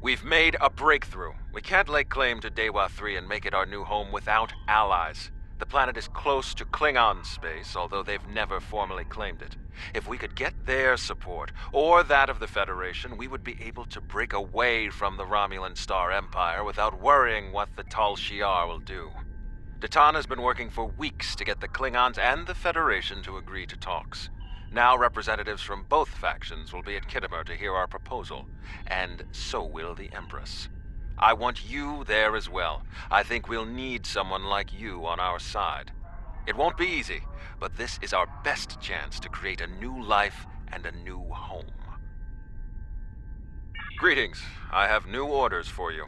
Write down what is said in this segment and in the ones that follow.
We've made a breakthrough. We can't lay claim to Dewa 3 and make it our new home without allies. The planet is close to Klingon space, although they've never formally claimed it. If we could get their support, or that of the Federation, we would be able to break away from the Romulan Star Empire without worrying what the Tal Shiar will do. Datan has been working for weeks to get the Klingons and the Federation to agree to talks. Now representatives from both factions will be at Kittimer to hear our proposal, and so will the Empress. I want you there as well. I think we'll need someone like you on our side. It won't be easy, but this is our best chance to create a new life and a new home. Greetings. I have new orders for you.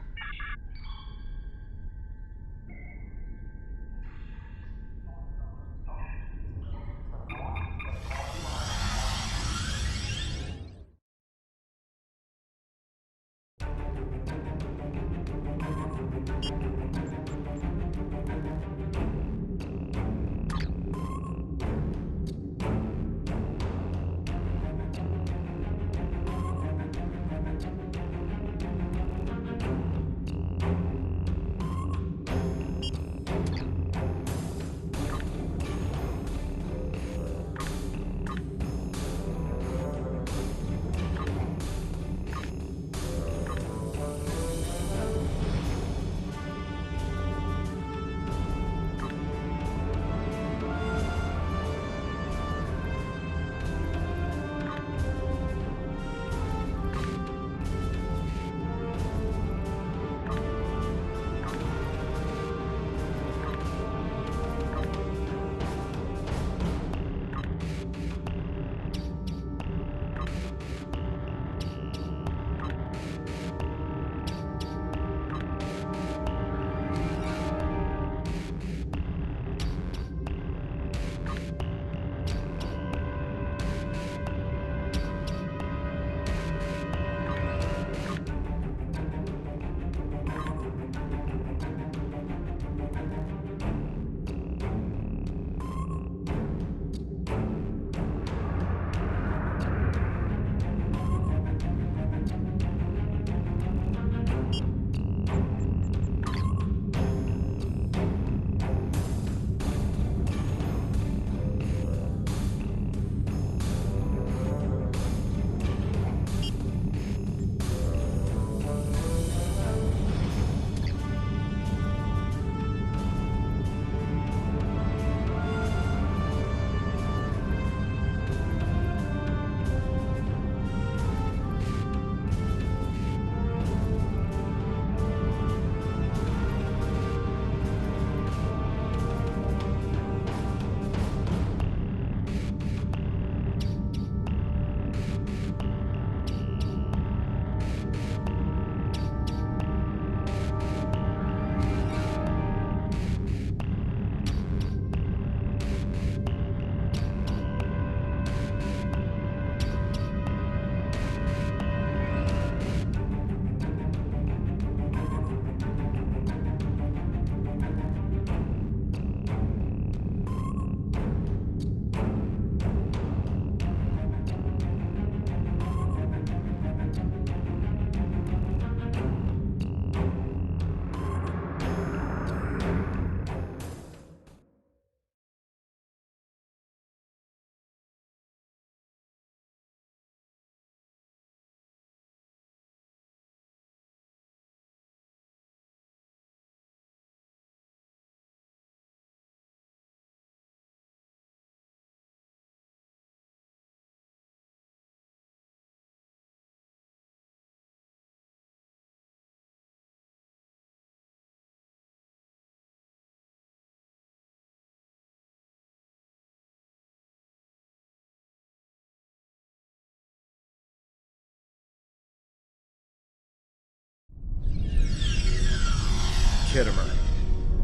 Kittimer.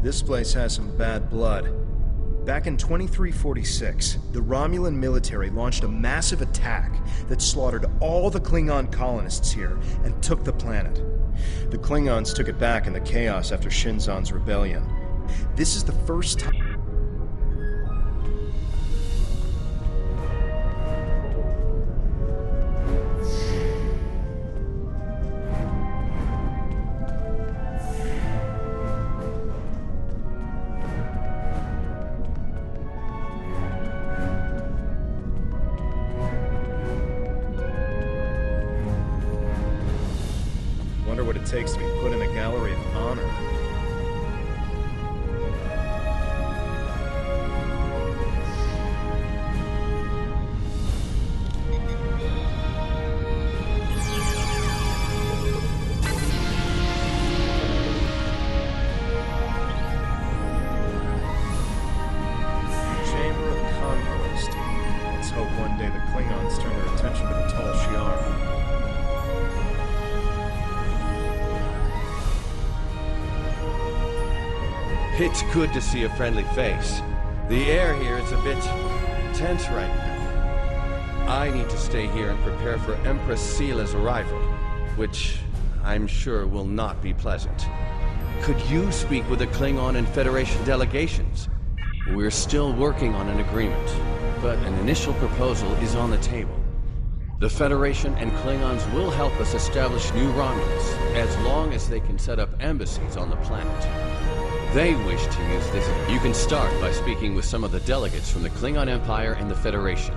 This place has some bad blood. Back in 2346, the Romulan military launched a massive attack that slaughtered all the Klingon colonists here and took the planet. The Klingons took it back in the chaos after Shinzon's rebellion. This is the first time... it takes to be put in the Gallery of Honor. Chamber of Conquest. Let's hope one day the Klingons turn their attention to the Tal Shiar. It's good to see a friendly face. The air here is a bit tense right now. I need to stay here and prepare for Empress Seela's arrival, which I'm sure will not be pleasant. Could you speak with the Klingon and Federation delegations? We're still working on an agreement, but an initial proposal is on the table. The Federation and Klingons will help us establish new Romulans, as long as they can set up embassies on the planet. They wish to use this. You can start by speaking with some of the delegates from the Klingon Empire and the Federation.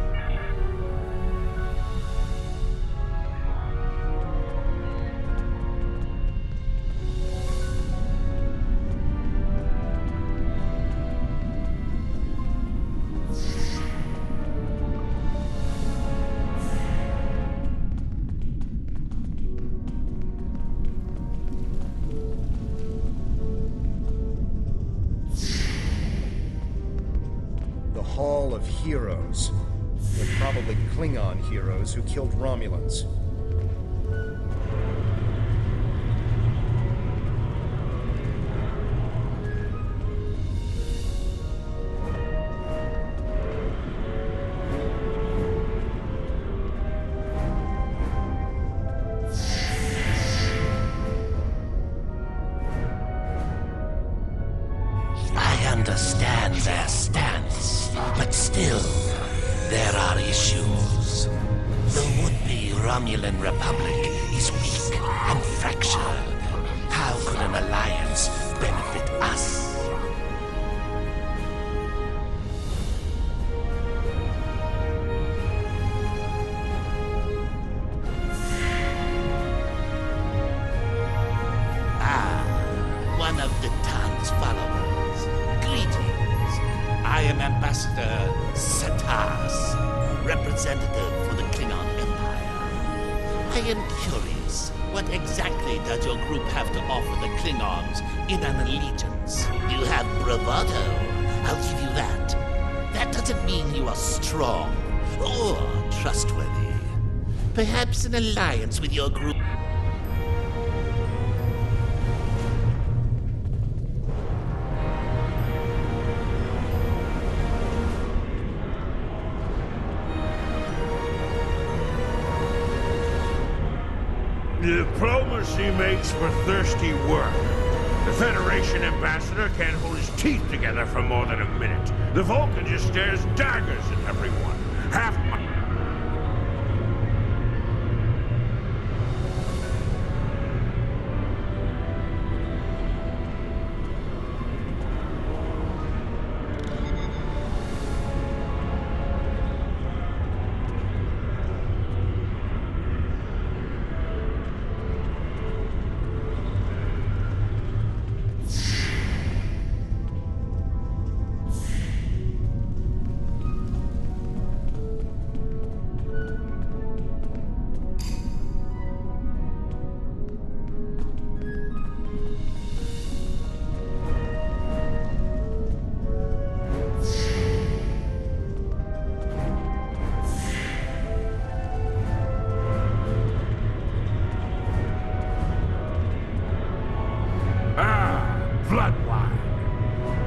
Hall of Heroes. They're probably Klingon heroes who killed Romulans. I understand their stance, but still, there are issues. The would-be Romulan Republic is weak and fractured. How could an alliance benefit us? One of the Tan's followers. Greetings. I am Ambassador Satas, representative for the Klingon Empire. I am curious, what exactly does your group have to offer the Klingons in an allegiance? You have bravado, I'll give you that. That doesn't mean you are strong or trustworthy. Perhaps an alliance with your group. Diplomacy makes for thirsty work. The Federation ambassador can't hold his teeth together for more than a minute. The Vulcan just stares daggers at everyone. Half my...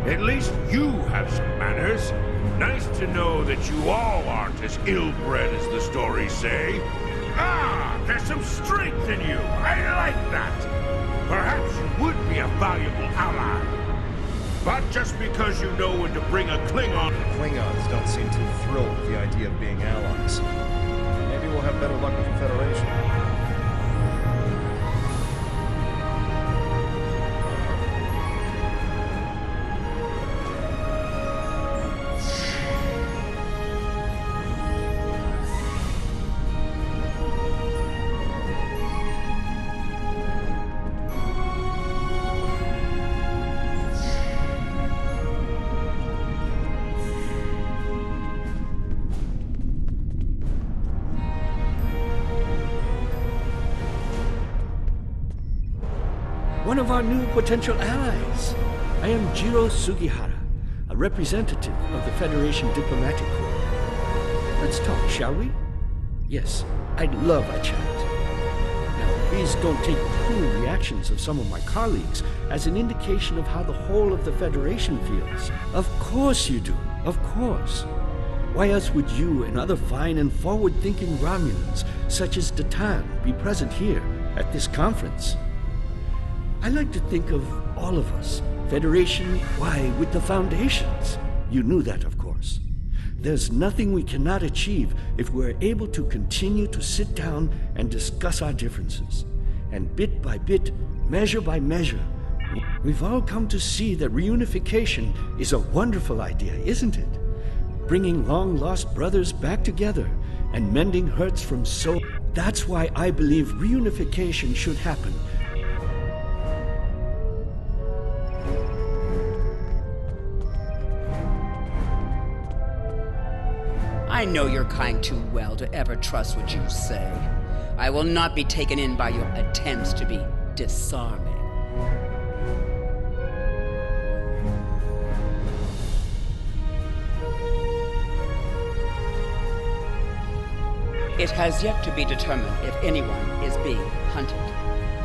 At least you have some manners. Nice to know that you all aren't as ill-bred as the stories say. There's some strength in you. I like that. Perhaps you would be a valuable ally. But just because you know when to bring a Klingon... Klingons don't seem too thrilled with the idea of being allies. Maybe we'll have better luck with the Federation. one of our new potential allies. I am Jiro Sugihara, a representative of the Federation Diplomatic Corps. Let's talk, shall we? Yes, I'd love a chat. Now, please don't take the cool reactions of some of my colleagues as an indication of how the whole of the Federation feels. Of course you do, of course. Why else would you and other fine and forward-thinking Romulans, such as Datan, be present here at this conference? I like to think of all of us. Federation, why, with the foundations. You knew that, of course. There's nothing we cannot achieve if we're able to continue to sit down and discuss our differences. And bit by bit, measure by measure, we've all come to see that reunification is a wonderful idea, isn't it? Bringing long-lost brothers back together and mending hurts from so... That's why I believe reunification should happen. I know your kind too well to ever trust what you say. I will not be taken in by your attempts to be disarming. It has yet to be determined if anyone is being hunted.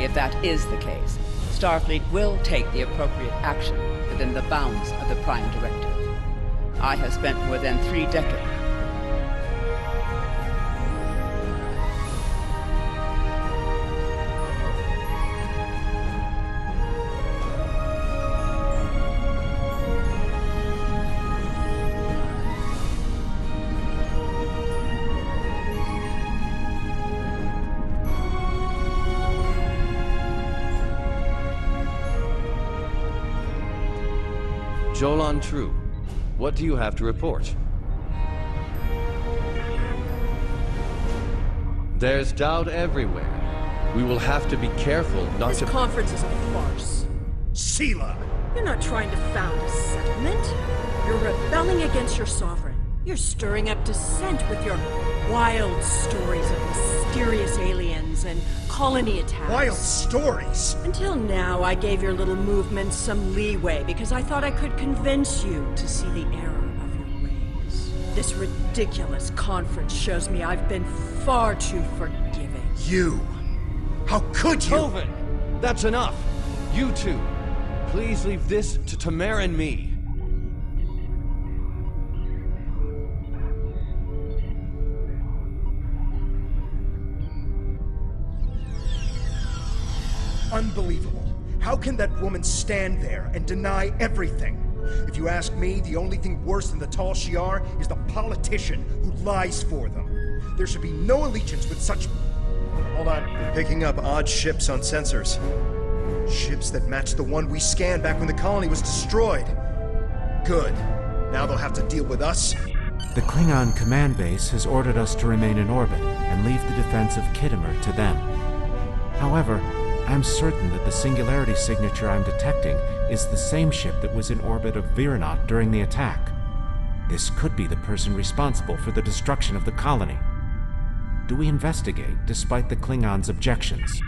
If that is the case, Starfleet will take the appropriate action within the bounds of the Prime Directive. I have spent more than 3 decades Jolan True, what do you have to report? There's doubt everywhere. We will have to be careful not to... This conference is a farce. Sela! You're not trying to found a settlement. You're rebelling against your sovereign. You're stirring up dissent with your wild stories of mysterious aliens and colony attacks. Wild stories? Until now, I gave your little movement some leeway because I thought I could convince you to see the error of your ways. This ridiculous conference shows me I've been far too forgiving. You! How could you? Tovin! That's enough! You two! Please leave this to Tamara and me. Unbelievable. How can that woman stand there and deny everything? If you ask me, the only thing worse than the Tal Shiar is the politician who lies for them. There should be no allegiance with such... Hold on. They're picking up odd ships on sensors. Ships that match the one we scanned back when the colony was destroyed. Good. Now they'll have to deal with us. The Klingon command base has ordered us to remain in orbit and leave the defense of Khitomer to them. However, I'm certain that the singularity signature I'm detecting is the same ship that was in orbit of Viranot during the attack. This could be the person responsible for the destruction of the colony. Do we investigate despite the Klingons' objections?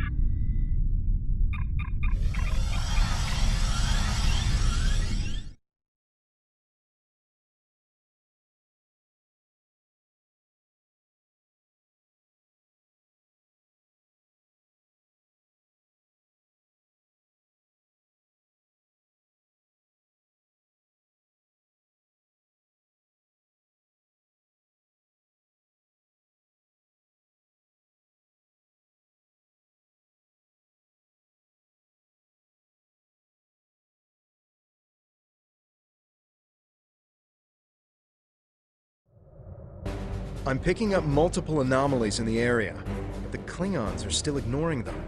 I'm picking up multiple anomalies in the area, but the Klingons are still ignoring them.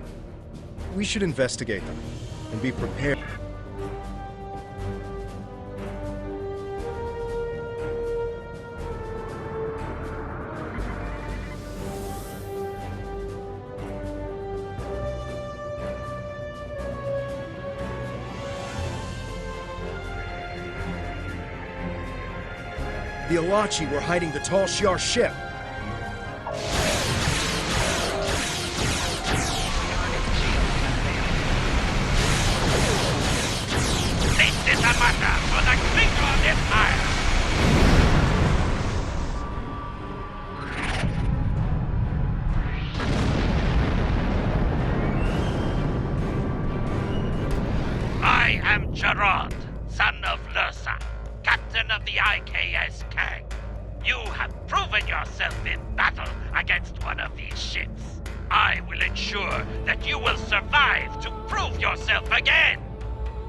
We should investigate them and be prepared. The Alachi were hiding the Tal Shiar ship. Gerard, son of Lursa, captain of the IKS Kang. You have proven yourself in battle against one of these ships. I will ensure that you will survive to prove yourself again.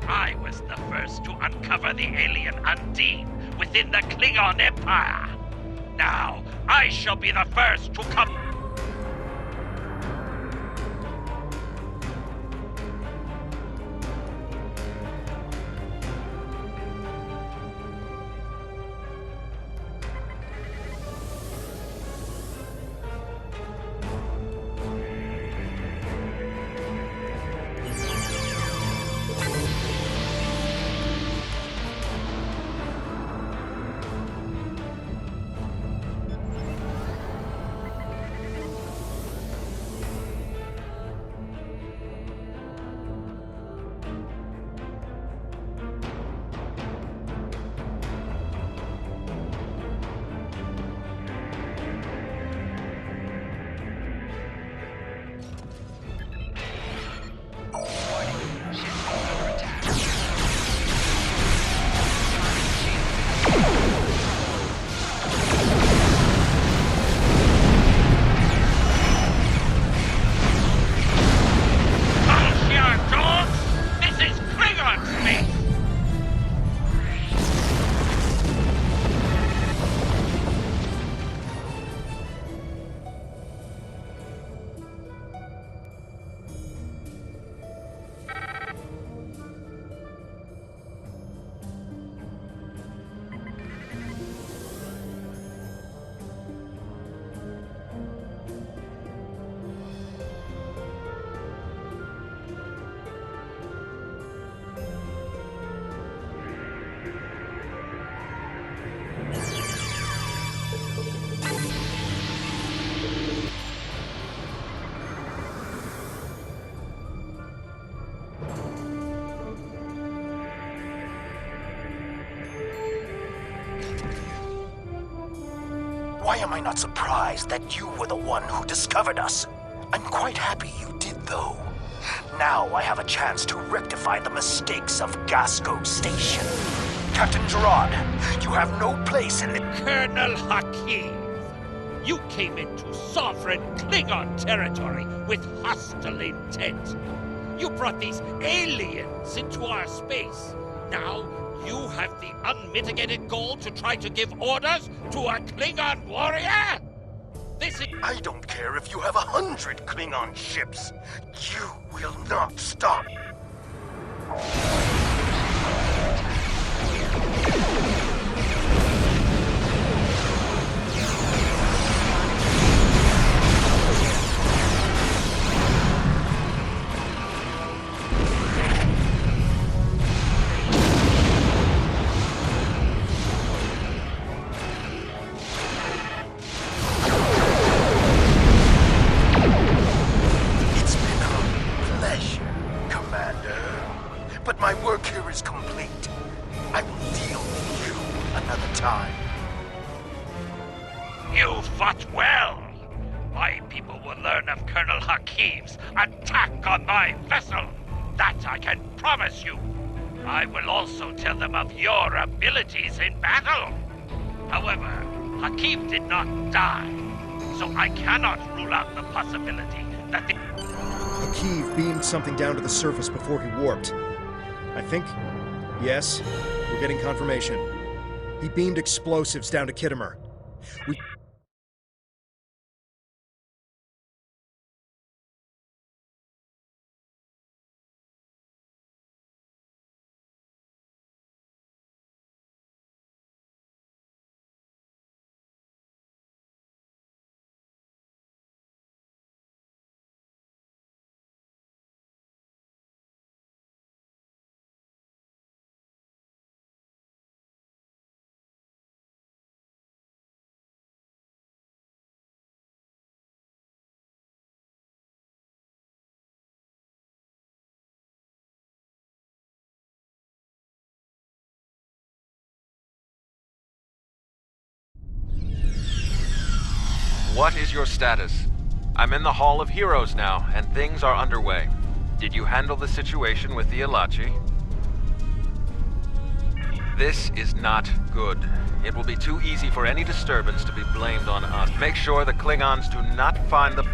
I was the first to uncover the alien Undine within the Klingon Empire. Now, I shall be the first to come... Why am I not surprised that you were the one who discovered us? I'm quite happy you did, though. Now I have a chance to rectify the mistakes of Gasco Station. Captain Gerard, you have no place in the... Colonel Hakim, you came into sovereign Klingon territory with hostile intent. You brought these aliens into our space. Now, you have the unmitigated goal to try to give orders to a Klingon warrior? This is... I don't care if you have 100 Klingon ships. You will not stop. You fought well. My people will learn of Colonel Hakim's attack on my vessel. That I can promise you. I will also tell them of your abilities in battle. However, Hakim did not die, so I cannot rule out the possibility that the... Hakim beamed something down to the surface before he warped. I think... Yes, we're getting confirmation. He beamed explosives down to Kittimer. We... What is your status? I'm in the Hall of Heroes now, and things are underway. Did you handle the situation with the Ilachi? This is not good. It will be too easy for any disturbance to be blamed on us. Make sure the Klingons do not find the...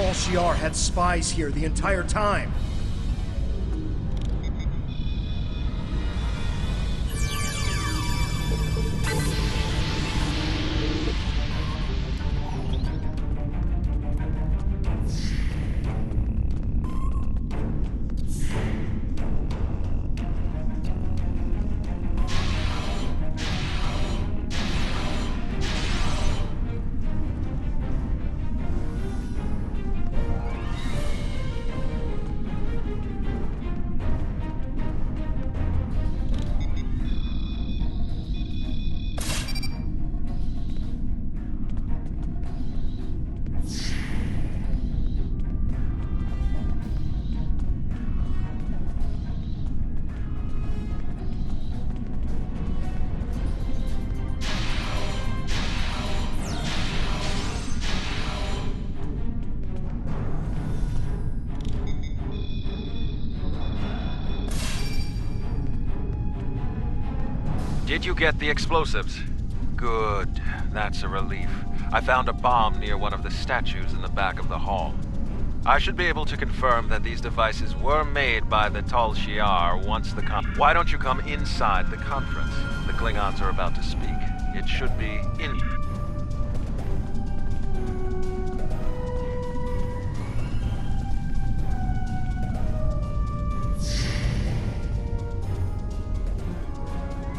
Tal Shiar had spies here the entire time. Did you get the explosives? Good. That's a relief. I found a bomb near one of the statues in the back of the hall. I should be able to confirm that these devices were made by the Tal Shiar once the Why don't you come inside the conference? The Klingons are about to speak. It should be in...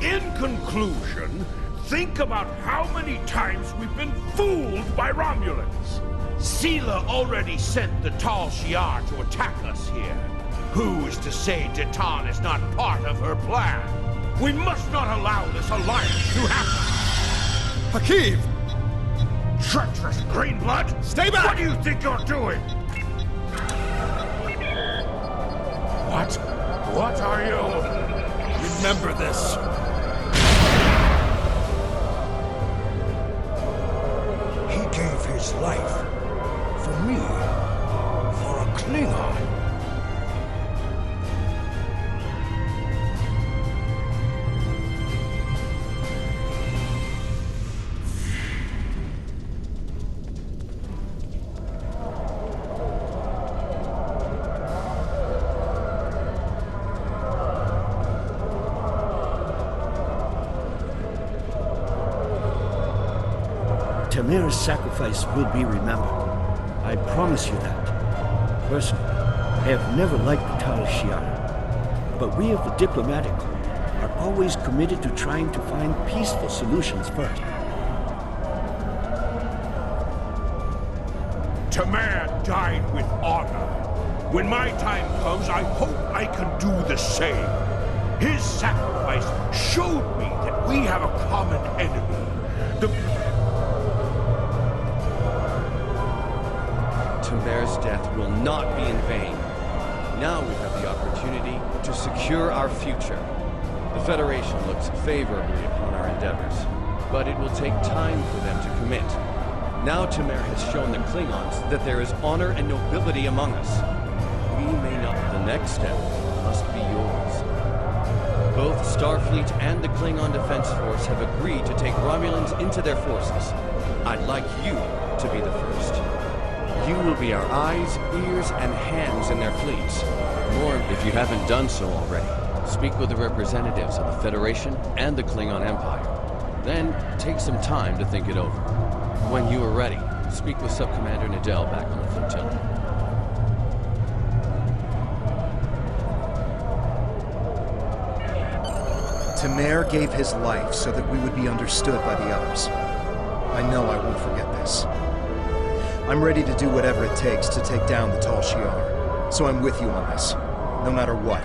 In conclusion, think about how many times we've been fooled by Romulans. Sela already sent the Tal Shiar to attack us here. Who is to say Detan is not part of her plan? We must not allow this alliance to happen. Hakeem! Treacherous Greenblood! Stay back! What do you think you're doing? What? What are you? Remember this. He gave his life for me, for a Klingon. Tamir's sacrifice will be remembered. I promise you that. Personally, I have never liked the Tal Shiar, but we of the diplomatic corps are always committed to trying to find peaceful solutions first. Tamir died with honor. When my time comes, I hope I can do the same. His sacrifice showed me that we have a common enemy. Tamir's death will not be in vain. Now we have the opportunity to secure our future. The Federation looks favorably upon our endeavors, but it will take time for them to commit. Now Tamir has shown the Klingons that there is honor and nobility among us. We may not. The next step must be yours. Both Starfleet and the Klingon Defense Force have agreed to take Romulans into their forces. I'd like you to be the first. You will be our eyes, ears, and hands in their fleets. More, if you haven't done so already, speak with the representatives of the Federation and the Klingon Empire. Then, take some time to think it over. When you are ready, speak with Subcommander Nadell back on the flotilla. Tamer gave his life so that we would be understood by the others. I know I won't forget this. I'm ready to do whatever it takes to take down the Tal Shiar, so I'm with you on this, no matter what.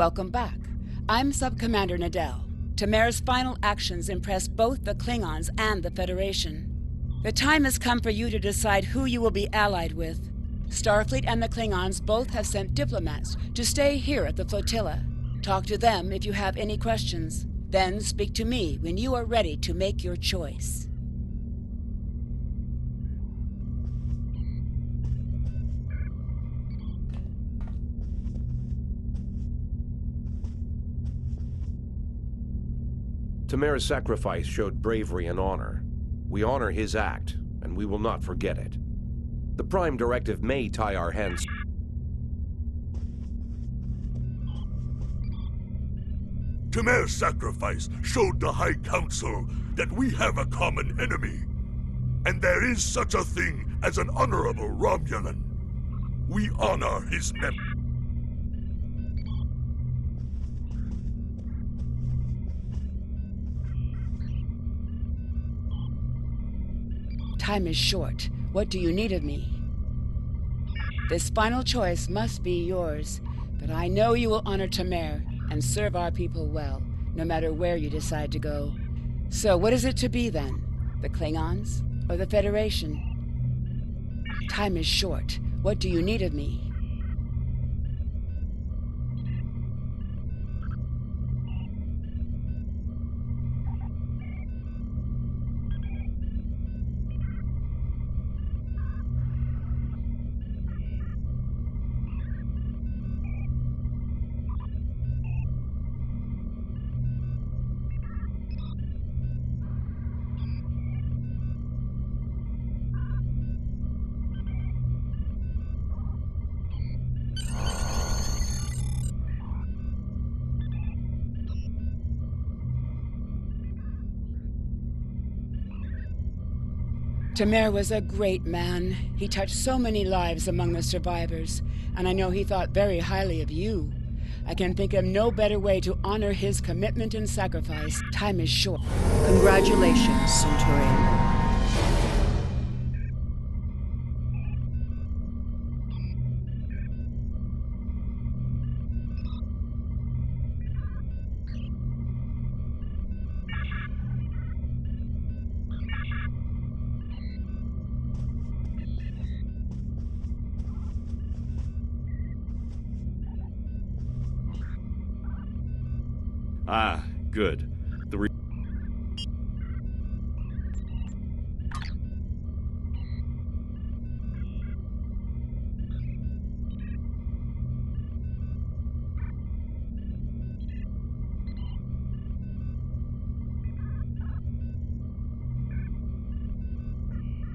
Welcome back. I'm Sub-Commander Nadell. Tamer's final actions impressed both the Klingons and the Federation. The time has come for you to decide who you will be allied with. Starfleet and the Klingons both have sent diplomats to stay here at the flotilla. Talk to them if you have any questions. Then speak to me when you are ready to make your choice. Tamer's sacrifice showed bravery and honor. We honor his act, and we will not forget it. The Prime Directive may tie our hands. Tamer's sacrifice showed the High Council that we have a common enemy. And there is such a thing as an honorable Romulan. We honor his memory. Time is short. What do you need of me? This final choice must be yours, but I know you will honor Tamer and serve our people well, no matter where you decide to go. So what is it to be then? The Klingons or the Federation? Time is short. What do you need of me? Tamer was a great man. He touched so many lives among the survivors, and I know he thought very highly of you. I can think of no better way to honor his commitment and sacrifice. Time is short. Congratulations, Centurion. Ah, good.